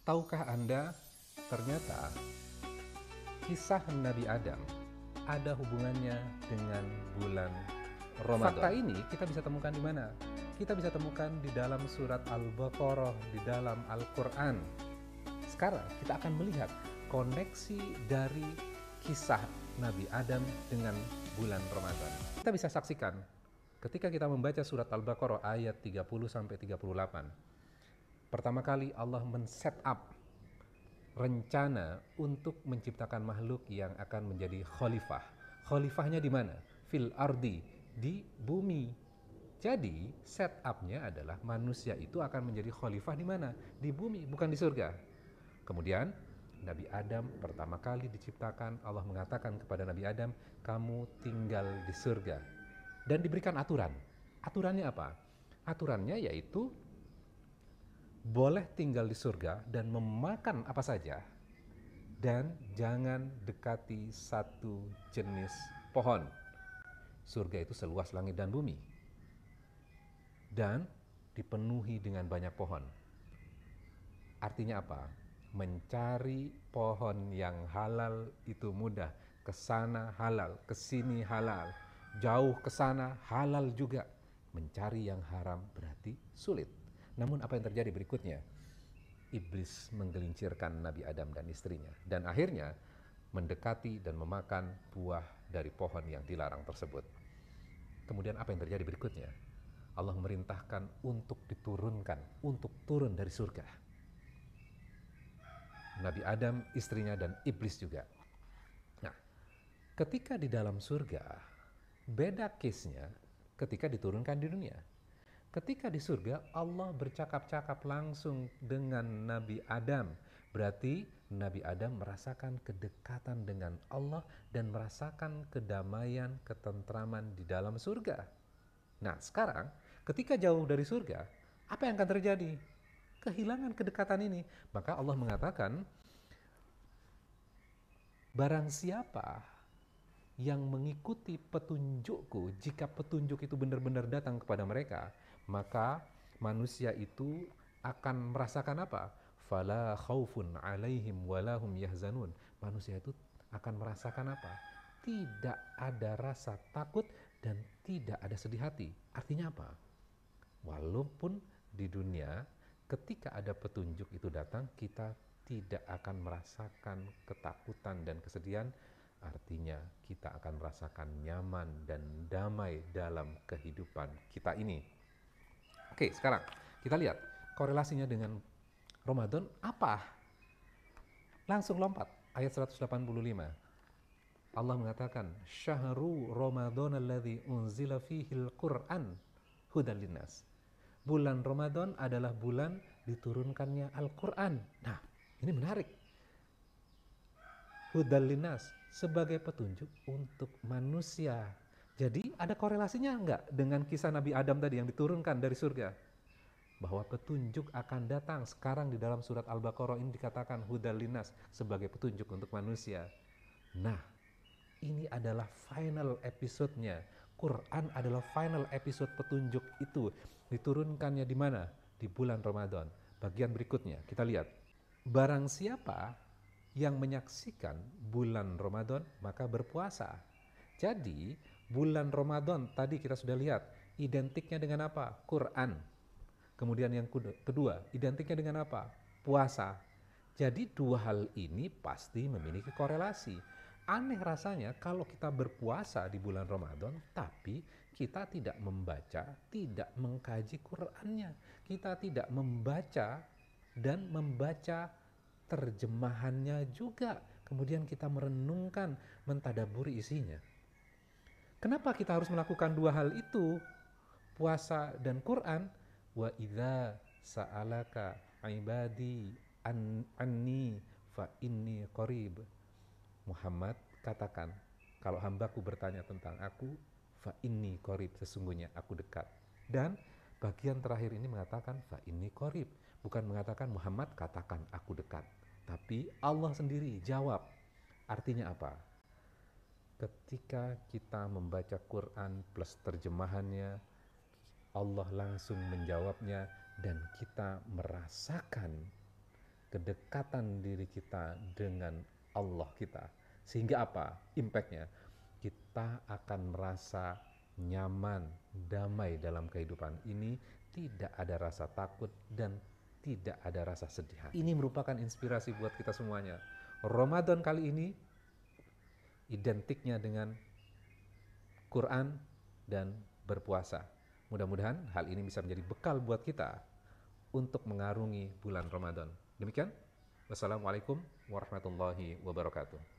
Tahukah Anda, ternyata kisah Nabi Adam ada hubungannya dengan bulan Ramadan. Fakta ini kita bisa temukan di mana? Kita bisa temukan di dalam surat Al-Baqarah, di dalam Al-Quran. Sekarang kita akan melihat koneksi dari kisah Nabi Adam dengan bulan Ramadan. Kita bisa saksikan ketika kita membaca surat Al-Baqarah ayat 30-38. Pertama kali Allah men-set up rencana untuk menciptakan makhluk yang akan menjadi khalifah. Khalifahnya di mana? Fil ardi, di bumi. Jadi set up-nya adalah manusia itu akan menjadi khalifah di mana? Di bumi, bukan di surga. Kemudian Nabi Adam pertama kali diciptakan, Allah mengatakan kepada Nabi Adam, kamu tinggal di surga. Dan diberikan aturan. Aturannya apa? Aturannya yaitu boleh tinggal di surga dan memakan apa saja, dan jangan dekati satu jenis pohon. Surga itu seluas langit dan bumi dan dipenuhi dengan banyak pohon. Artinya apa? Mencari pohon yang halal itu mudah. Kesana halal, kesini halal, jauh kesana halal juga. Mencari yang haram berarti sulit. Namun apa yang terjadi berikutnya? Iblis menggelincirkan Nabi Adam dan istrinya, dan akhirnya mendekati dan memakan buah dari pohon yang dilarang tersebut. Kemudian apa yang terjadi berikutnya? Allah memerintahkan untuk diturunkan, untuk turun dari surga. Nabi Adam, istrinya, dan iblis juga. Nah, ketika di dalam surga, beda case-nya ketika diturunkan di dunia. Ketika di surga, Allah bercakap-cakap langsung dengan Nabi Adam. Berarti Nabi Adam merasakan kedekatan dengan Allah dan merasakan kedamaian, ketentraman di dalam surga. Nah, sekarang ketika jauh dari surga, apa yang akan terjadi? Kehilangan kedekatan ini. Maka Allah mengatakan, barang siapa yang mengikuti petunjukku, jika petunjuk itu benar-benar datang kepada mereka, maka manusia itu akan merasakan apa? Fala khaufun alaihim walahum yahzanun. Manusia itu akan merasakan apa? Tidak ada rasa takut dan tidak ada sedih hati. Artinya apa? Walaupun di dunia ketika ada petunjuk itu datang, kita tidak akan merasakan ketakutan dan kesedihan. Artinya kita akan merasakan nyaman dan damai dalam kehidupan kita ini. Oke, sekarang kita lihat korelasinya dengan Ramadan apa? Langsung lompat ayat 185. Allah mengatakan, "Syahru Ramadan alladzi unzila fihil Qur'an hudan linnas." Bulan Ramadan adalah bulan diturunkannya Al-Qur'an. Nah, ini menarik. Hudan linnas, sebagai petunjuk untuk manusia. Jadi ada korelasinya enggak dengan kisah Nabi Adam tadi yang diturunkan dari surga? Bahwa petunjuk akan datang. Sekarang di dalam surat Al-Baqarah ini dikatakan hudal linnas, sebagai petunjuk untuk manusia. Nah, ini adalah final episode-nya. Quran adalah final episode petunjuk itu. Diturunkannya di mana? Di bulan Ramadan. Bagian berikutnya, kita lihat. Barang siapa yang menyaksikan bulan Ramadan, maka berpuasa. Jadi, bulan Ramadan tadi kita sudah lihat, identiknya dengan apa? Quran. Kemudian yang kedua, identiknya dengan apa? Puasa. Jadi dua hal ini pasti memiliki korelasi. Aneh rasanya kalau kita berpuasa di bulan Ramadan, tapi kita tidak membaca, tidak mengkaji Qurannya. Kita tidak membaca dan membaca terjemahannya juga. Kemudian kita merenungkan, mentadaburi isinya. Kenapa kita harus melakukan dua hal itu? Puasa dan Quran. Wa idza sa'alaka ibadi anni fa inni qarib. Muhammad, katakan, kalau hambaku bertanya tentang aku, fa inni qarib, sesungguhnya aku dekat. Dan bagian terakhir ini mengatakan fa inni qarib, bukan mengatakan Muhammad katakan aku dekat, tapi Allah sendiri jawab. Artinya apa? Ketika kita membaca Quran plus terjemahannya, Allah langsung menjawabnya dan kita merasakan kedekatan diri kita dengan Allah kita. Sehingga apa? Impact-nya, kita akan merasa nyaman, damai dalam kehidupan ini, tidak ada rasa takut dan tidak ada rasa sedih. Ini merupakan inspirasi buat kita semuanya. Ramadan kali ini identiknya dengan Quran dan berpuasa. Mudah-mudahan hal ini bisa menjadi bekal buat kita untuk mengarungi bulan Ramadan. Demikian, wassalamualaikum warahmatullahi wabarakatuh.